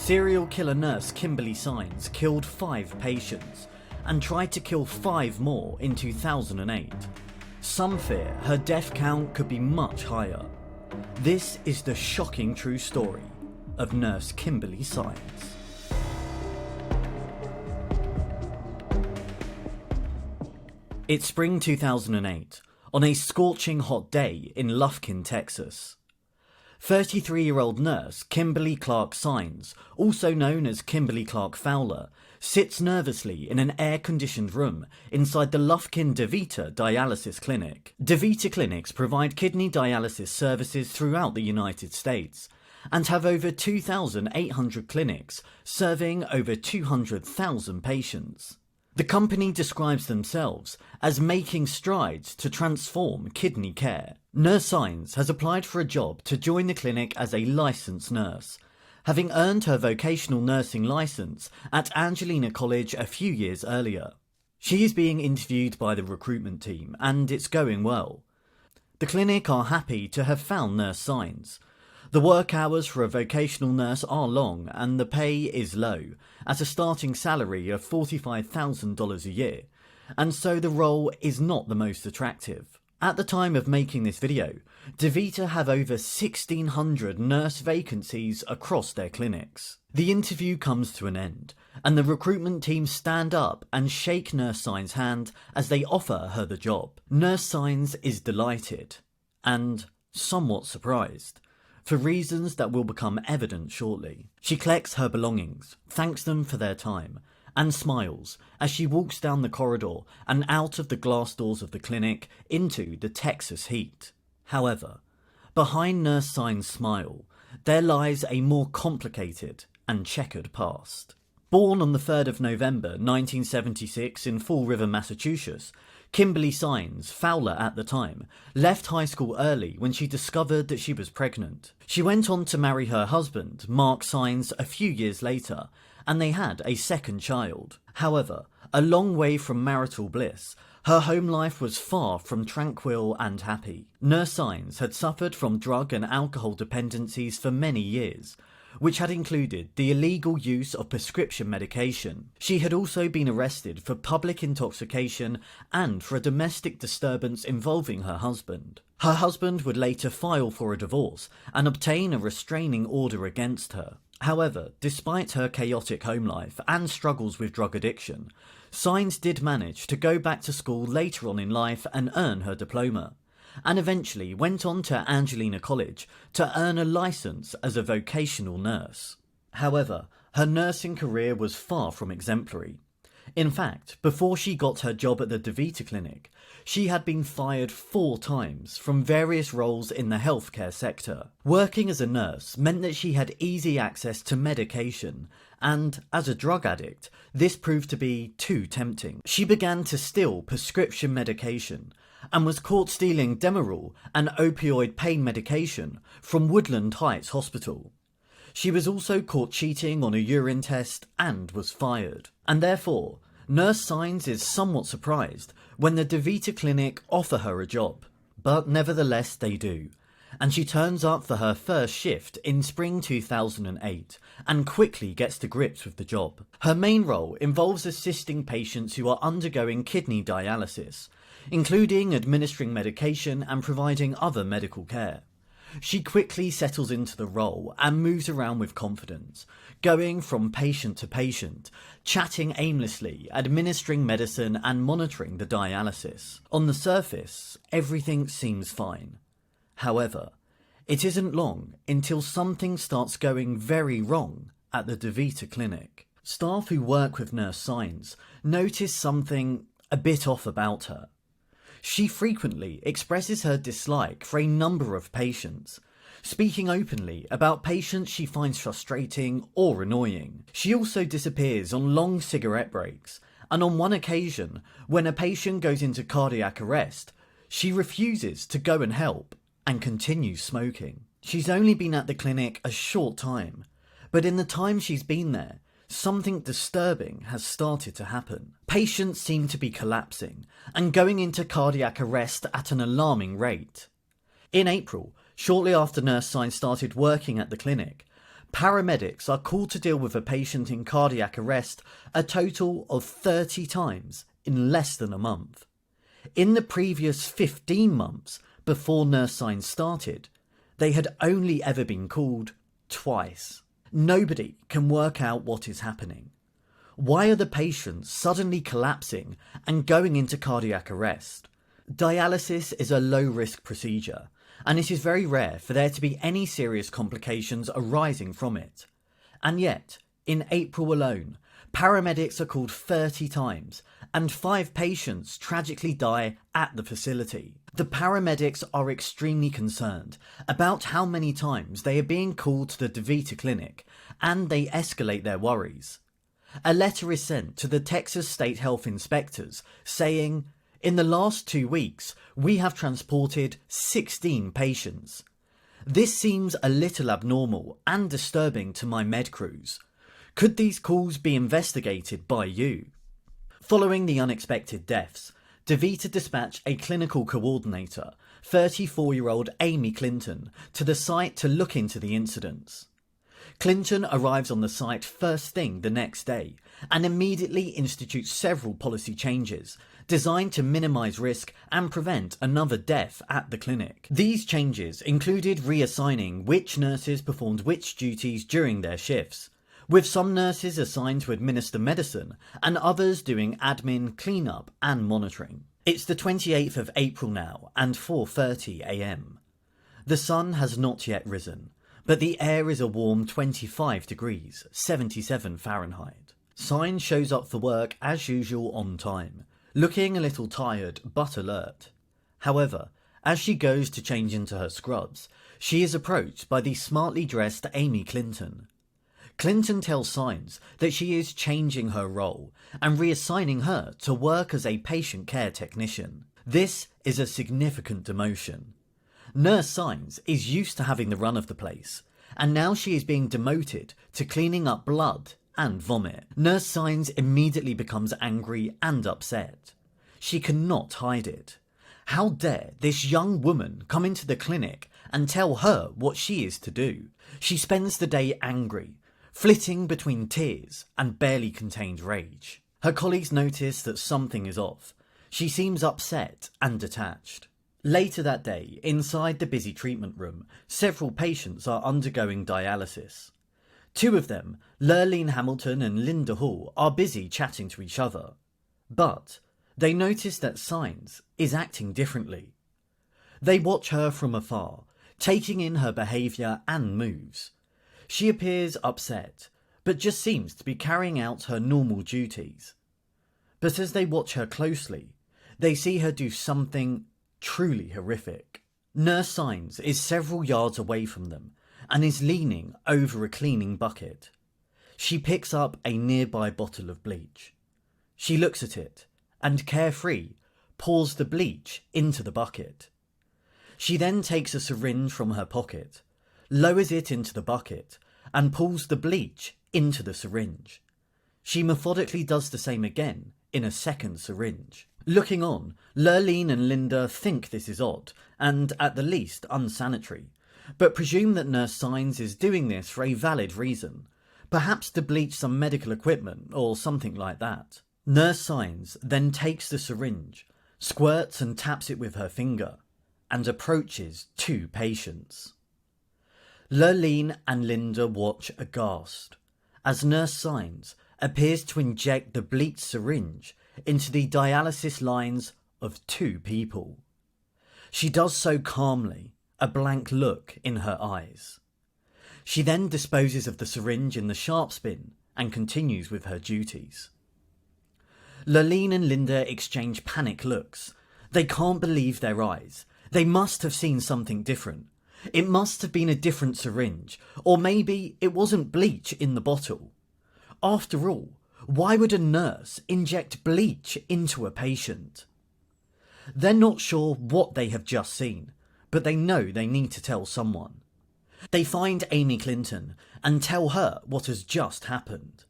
Serial killer nurse Kimberly Saenz killed 5 patients and tried to kill 5 more in 2008. Some fear her death count could be much higher. This is the shocking true story of nurse Kimberly Saenz. It's spring 2008, on a scorching hot day in Lufkin, Texas. 33-year-old nurse Kimberly Clark Saenz, also known as Kimberly Clark Fowler, sits nervously in an air-conditioned room inside the Lufkin DeVita Dialysis Clinic. DeVita clinics provide kidney dialysis services throughout the United States and have over 2,800 clinics serving over 200,000 patients. The company describes themselves as making strides to transform kidney care. Nurse Saenz has applied for a job to join the clinic as a licensed nurse, having earned her vocational nursing license at Angelina College a few years earlier. She is being interviewed by the recruitment team and it's going well. The clinic are happy to have found Nurse Saenz. The work hours for a vocational nurse are long and the pay is low, at a starting salary of $45,000 a year, and so the role is not the most attractive. At the time of making this video, DeVita have over 1,600 nurse vacancies across their clinics. The interview comes to an end, and the recruitment team stand up and shake Nurse Saenz' hand as they offer her the job. Nurse Saenz is delighted, and somewhat surprised, for reasons that will become evident shortly. She collects her belongings, thanks them for their time, and smiles as she walks down the corridor and out of the glass doors of the clinic into the Texas heat. However, behind Nurse Saenz' smile, there lies a more complicated and checkered past. Born on the 3rd of November 1976 in Fall River, Massachusetts, Kimberly Saenz, Fowler at the time, left high school early when she discovered that she was pregnant. She went on to marry her husband, Mark Saenz, a few years later, and they had a second child. However, a long way from marital bliss, her home life was far from tranquil and happy. Nurse Saenz had suffered from drug and alcohol dependencies for many years, which had included the illegal use of prescription medication. She had also been arrested for public intoxication and for a domestic disturbance involving her husband. Her husband would later file for a divorce and obtain a restraining order against her. However, despite her chaotic home life and struggles with drug addiction, Saenz did manage to go back to school later on in life and earn her diploma, and eventually went on to Angelina College to earn a license as a vocational nurse. However, her nursing career was far from exemplary. In fact, before she got her job at the DeVita clinic, she had been fired 4 times from various roles in the healthcare sector. Working as a nurse meant that she had easy access to medication, and as a drug addict, this proved to be too tempting. She began to steal prescription medication, and was caught stealing Demerol, an opioid pain medication, from Woodland Heights Hospital. She was also caught cheating on a urine test and was fired. And therefore, Nurse Saenz is somewhat surprised when the DeVita clinic offer her a job. But nevertheless they do, and she turns up for her first shift in spring 2008 and quickly gets to grips with the job. Her main role involves assisting patients who are undergoing kidney dialysis, including administering medication and providing other medical care. She quickly settles into the role and moves around with confidence, going from patient to patient, chatting aimlessly, administering medicine and monitoring the dialysis. On the surface, everything seems fine. However, it isn't long until something starts going very wrong at the DeVita clinic. Staff who work with Nurse Saenz notice something a bit off about her. She frequently expresses her dislike for a number of patients, speaking openly about patients she finds frustrating or annoying. She also disappears on long cigarette breaks, and on one occasion, when a patient goes into cardiac arrest, she refuses to go and help and continues smoking. She's only been at the clinic a short time, but in the time she's been there, something disturbing has started to happen. Patients seem to be collapsing and going into cardiac arrest at an alarming rate. In April, shortly after Nurse Saenz started working at the clinic, Paramedics are called to deal with a patient in cardiac arrest a total of 30 times in less than a month. In the previous 15 months before Nurse Saenz started, they had only ever been called twice. Nobody can work out what is happening. Why are the patients suddenly collapsing and going into cardiac arrest? Dialysis is a low-risk procedure, and it is very rare for there to be any serious complications arising from it. And yet, in April alone, paramedics are called 30 times, and 5 patients tragically die at the facility. The paramedics are extremely concerned about how many times they are being called to the DaVita clinic, and they escalate their worries. A letter is sent to the Texas State Health Inspectors saying, "In the last 2 weeks, we have transported 16 patients. This seems a little abnormal and disturbing to my med crews. Could these calls be investigated by you?" Following the unexpected deaths, DaVita dispatched a clinical coordinator, 34-year-old Amy Clinton, to the site to look into the incidents. Clinton arrives on the site first thing the next day and immediately institutes several policy changes designed to minimise risk and prevent another death at the clinic. These changes included reassigning which nurses performed which duties during their shifts, with some nurses assigned to administer medicine and others doing admin, cleanup and monitoring. It's the 28th of April now and 4:30 AM. The sun has not yet risen, but the air is a warm 25 degrees, 77 Fahrenheit. Saenz shows up for work as usual on time, looking a little tired but alert. However, as she goes to change into her scrubs, she is approached by the smartly dressed Amy Clinton. Clinton tells Saenz that she is changing her role and reassigning her to work as a patient care technician. This is a significant demotion. Nurse Saenz is used to having the run of the place, and now she is being demoted to cleaning up blood and vomit. Nurse Saenz immediately becomes angry and upset. She cannot hide it. How dare this young woman come into the clinic and tell her what she is to do? She spends the day angry, flitting between tears and barely contained rage. Her colleagues notice that something is off. She seems upset and detached. Later that day, inside the busy treatment room, several patients are undergoing dialysis. 2 of them, Lurleen Hamilton and Linda Hall, are busy chatting to each other. But they notice that Saenz is acting differently. They watch her from afar, taking in her behaviour and moves. She appears upset, but just seems to be carrying out her normal duties. But as they watch her closely, they see her do something truly horrific. Nurse Saenz is several yards away from them and is leaning over a cleaning bucket. She picks up a nearby bottle of bleach. She looks at it and, carefree, pours the bleach into the bucket. She then takes a syringe from her pocket, lowers it into the bucket and pulls the bleach into the syringe. She methodically does the same again in a second syringe. Looking on, Lurleen and Linda think this is odd and, at the least, unsanitary, but presume that Nurse Saenz is doing this for a valid reason, perhaps to bleach some medical equipment or something like that. Nurse Saenz then takes the syringe, squirts and taps it with her finger, and approaches 2 patients. Lurleen and Linda watch aghast as Nurse Saenz appears to inject the bleach syringe into the dialysis lines of 2 people. She does so calmly, a blank look in her eyes. She then disposes of the syringe in the sharps bin and continues with her duties. Lurleen and Linda exchange panic looks. They can't believe their eyes. They must have seen something different. It must have been a different syringe, or maybe it wasn't bleach in the bottle. After all, why would a nurse inject bleach into a patient? They're not sure what they have just seen, but they know they need to tell someone. They find Amy Clinton and tell her what has just happened.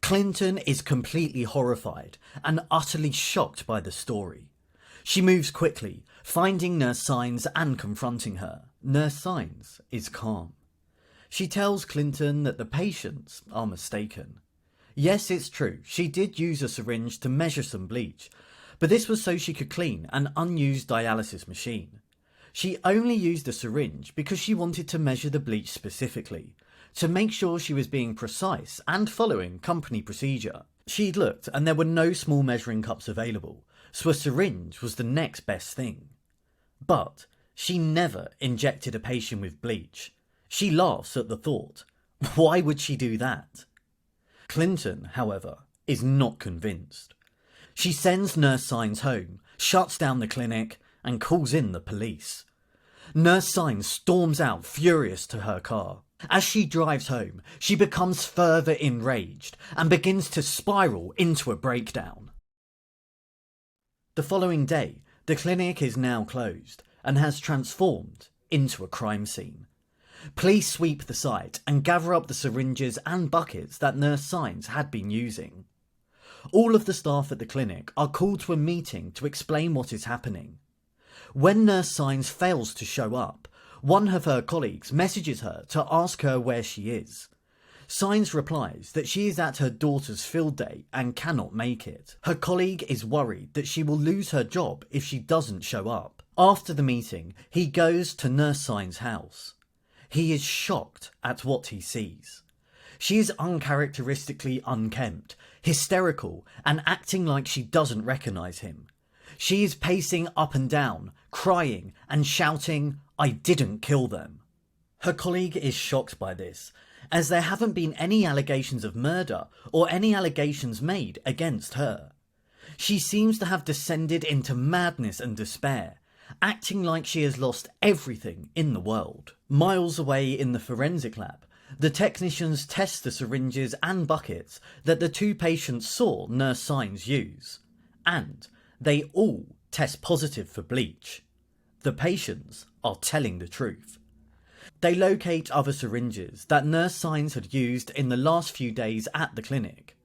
Clinton is completely horrified and utterly shocked by the story. She moves quickly, finding Nurse Saenz and confronting her. Nurse Saenz is calm. She tells Clinton that the patients are mistaken. Yes, it's true, she did use a syringe to measure some bleach, but this was so she could clean an unused dialysis machine. She only used a syringe because she wanted to measure the bleach specifically, to make sure she was being precise and following company procedure. She'd looked and there were no small measuring cups available, so a syringe was the next best thing. But she never injected a patient with bleach. She laughs at the thought. Why would she do that? Clinton, however, is not convinced. She sends Nurse Saenz home, shuts down the clinic, and calls in the police. Nurse Saenz storms out furious to her car. As she drives home, she becomes further enraged and begins to spiral into a breakdown. The following day, the clinic is now closed and has transformed into a crime scene. Police sweep the site and gather up the syringes and buckets that Nurse Saenz had been using. All of the staff at the clinic are called to a meeting to explain what is happening. When Nurse Saenz fails to show up, one of her colleagues messages her to ask her where she is. Saenz replies that she is at her daughter's field day and cannot make it. Her colleague is worried that she will lose her job if she doesn't show up. After the meeting, he goes to Nurse Saenz' house. He is shocked at what he sees. She is uncharacteristically unkempt, hysterical, and acting like she doesn't recognise him. She is pacing up and down, crying and shouting, "I didn't kill them." Her colleague is shocked by this, as there haven't been any allegations of murder or any allegations made against her. She seems to have descended into madness and despair, acting like she has lost everything in the world. Miles away in the forensic lab, the technicians test the syringes and buckets that the two patients saw Nurse Saenz use, and they all test positive for bleach. The patients are telling the truth. They locate other syringes that Nurse Saenz had used in the last few days at the clinic.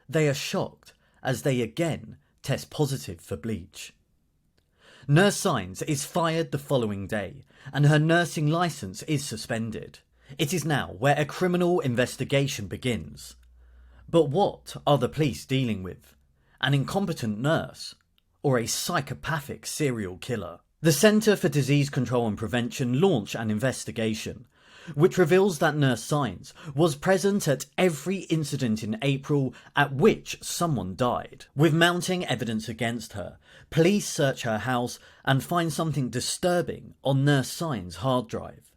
They are shocked as they again test positive for bleach. Nurse Saenz is fired the following day and her nursing licence is suspended. It is now where a criminal investigation begins. But what are the police dealing with? An incompetent nurse or a psychopathic serial killer? The Centre for Disease Control and Prevention launched an investigation, which reveals that Nurse Saenz was present at every incident in April at which someone died. With mounting evidence against her, police search her house and find something disturbing on Nurse Saenz' hard drive.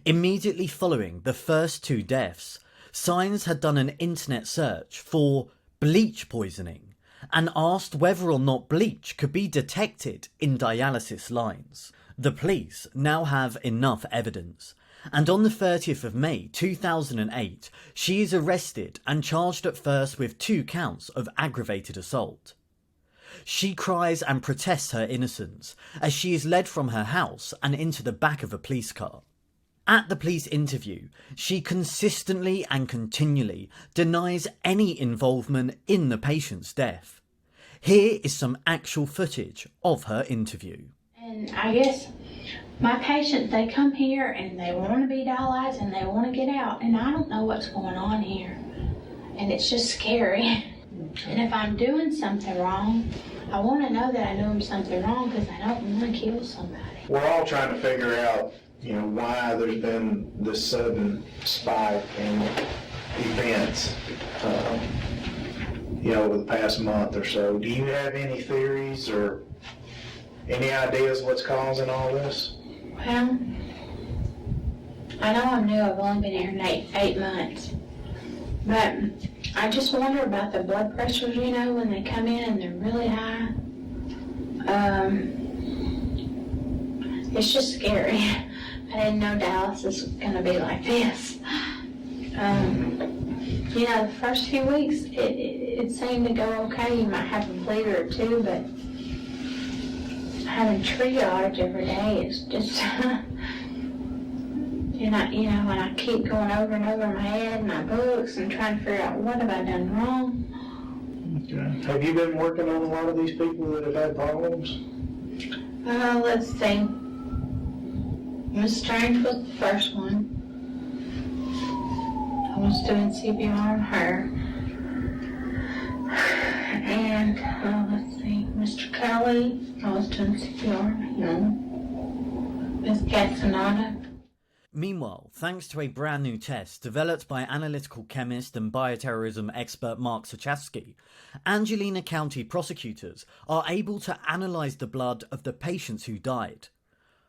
Immediately following the first two deaths, Saenz had done an internet search for bleach poisoning and asked whether or not bleach could be detected in dialysis lines. The police now have enough evidence, and on the 30th of May 2008, she is arrested and charged at first with 2 counts of aggravated assault. She cries and protests her innocence as she is led from her house and into the back of a police car. At the police interview, she consistently and continually denies any involvement in the patient's death. Here is some actual footage of her interview. And I guess my patients, they come here and they want to be dialyzed and they want to get out, and I don't know what's going on here. And it's just scary. And if I'm doing something wrong, I want to know that I'm doing something wrong because I don't want to kill somebody. We're all trying to figure out, why there's been this sudden spike in events, over the past month or so. Do you have any theories or any ideas what's causing all this? Well, I know I'm new. I've only been here 8 months. But I just wonder about the blood pressures, when they come in and they're really high. It's just scary. I didn't know dialysis was going to be like this. The first few weeks, it seemed to go okay. You might have a bleed or two, but having triage every day is just, when I keep going over and over my head, my books, and trying to figure out what have I done wrong. Okay. Have you been working on a lot of these people that have had problems? Let's see. Miss Strange was the first one. was doing CPR on her. And let's see, Mr. Kelly, I was doing CPR on him. Miss Castaneda. Meanwhile, thanks to a brand new test developed by analytical chemist and bioterrorism expert Mark Sochasky, Angelina County prosecutors are able to analyse the blood of the patients who died.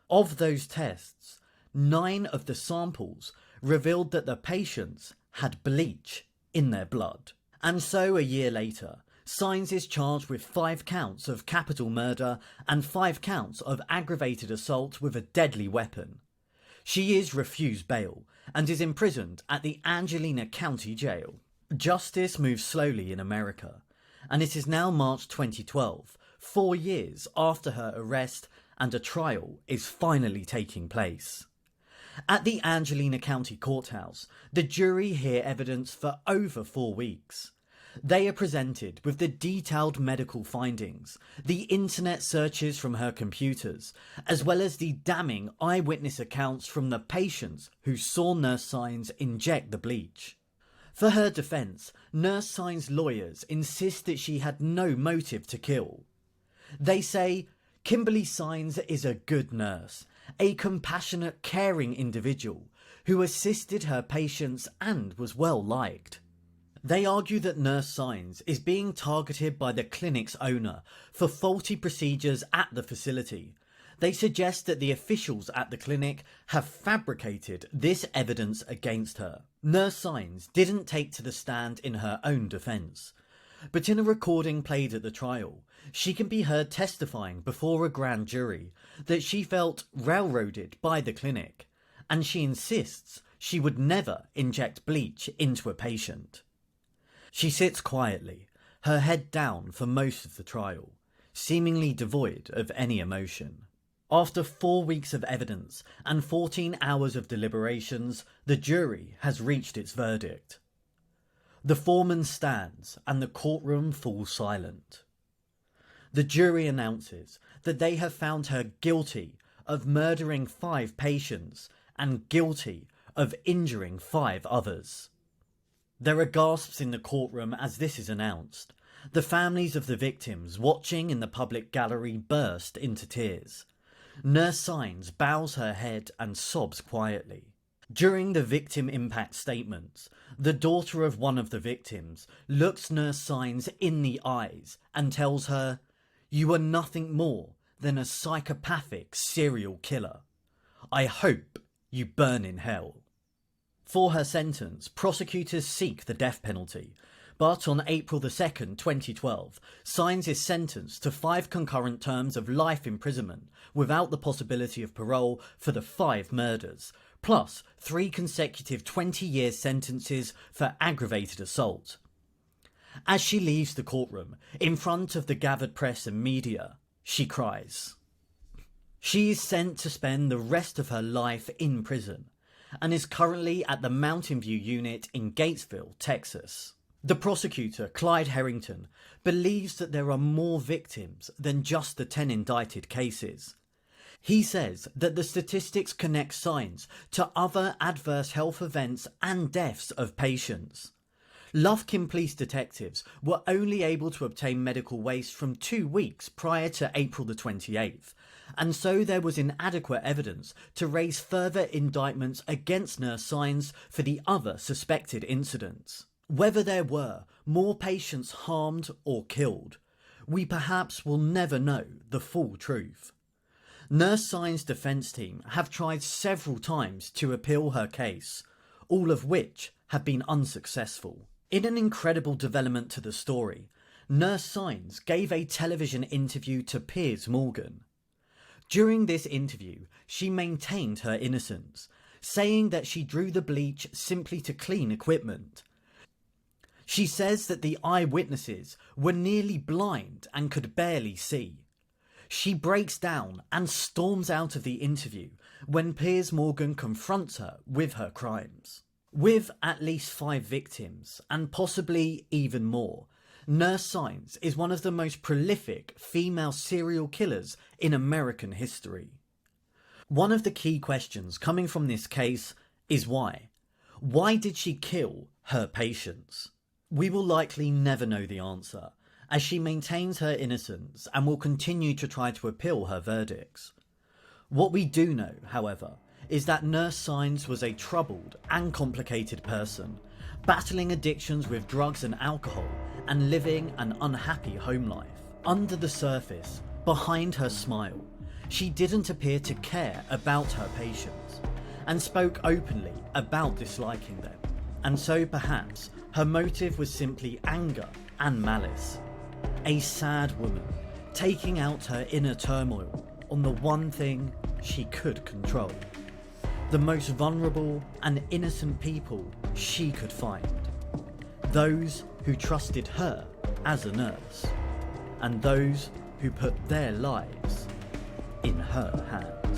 Of those tests, 9 of the samples revealed that the patients had bleach in their blood. And so a year later, Saenz is charged with 5 counts of capital murder and 5 counts of aggravated assault with a deadly weapon. She is refused bail and is imprisoned at the Angelina County Jail. Justice moves slowly in America, and it is now March 2012, 4 years after her arrest, and a trial is finally taking place. At the Angelina County Courthouse, the jury hear evidence for over 4 weeks. They are presented with the detailed medical findings, the internet searches from her computers, as well as the damning eyewitness accounts from the patients who saw Nurse Saenz inject the bleach. For her defence, Nurse Saenz lawyers insist that she had no motive to kill. They say, Kimberly Saenz is a good nurse, a compassionate, caring individual who assisted her patients and was well liked. They argue that Nurse Saenz is being targeted by the clinic's owner for faulty procedures at the facility. They suggest that the officials at the clinic have fabricated this evidence against her. Nurse Saenz didn't take to the stand in her own defence, but in a recording played at the trial, she can be heard testifying before a grand jury that she felt railroaded by the clinic, and she insists she would never inject bleach into a patient. She sits quietly, her head down for most of the trial, seemingly devoid of any emotion. After 4 weeks of evidence and 14 hours of deliberations, the jury has reached its verdict. The foreman stands and the courtroom falls silent. The jury announces that they have found her guilty of murdering 5 patients and guilty of injuring 5 others. There are gasps in the courtroom as this is announced. The families of the victims watching in the public gallery burst into tears. Nurse Saenz bows her head and sobs quietly. During the victim impact statements, the daughter of one of the victims looks Nurse Saenz in the eyes and tells her, "You are nothing more than a psychopathic serial killer. I hope you burn in hell." For her sentence, prosecutors seek the death penalty, but on April 2nd, 2012, Saenz is sentenced to 5 concurrent terms of life imprisonment without the possibility of parole for the 5 murders, plus 3 consecutive 20-year sentences for aggravated assault. As she leaves the courtroom, in front of the gathered press and media, she cries. She is sent to spend the rest of her life in prison, and is currently at the Mountain View unit in Gatesville, Texas. The prosecutor, Clyde Harrington, believes that there are more victims than just the 10 indicted cases. He says that the statistics connect Saenz to other adverse health events and deaths of patients. Lufkin police detectives were only able to obtain medical waste from 2 weeks prior to April the 28th, and so there was inadequate evidence to raise further indictments against Nurse Saenz for the other suspected incidents. Whether there were more patients harmed or killed, we perhaps will never know the full truth. Nurse Saenz defence team have tried several times to appeal her case, all of which have been unsuccessful. In an incredible development to the story, Nurse Saenz gave a television interview to Piers Morgan. During this interview, she maintained her innocence, saying that she drew the bleach simply to clean equipment. She says that the eyewitnesses were nearly blind and could barely see. She breaks down and storms out of the interview when Piers Morgan confronts her with her crimes. With at least 5 victims, and possibly even more, Nurse Saenz is one of the most prolific female serial killers in American history. One of the key questions coming from this case is why? Why did she kill her patients? We will likely never know the answer, as she maintains her innocence and will continue to try to appeal her verdicts. What we do know, however, is that Nurse Saenz was a troubled and complicated person, battling addictions with drugs and alcohol and living an unhappy home life. Under the surface, behind her smile, she didn't appear to care about her patients and spoke openly about disliking them, and so perhaps her motive was simply anger and malice. A sad woman, taking out her inner turmoil on the one thing she could control. The most vulnerable and innocent people she could find. Those who trusted her as a nurse, and those who put their lives in her hands.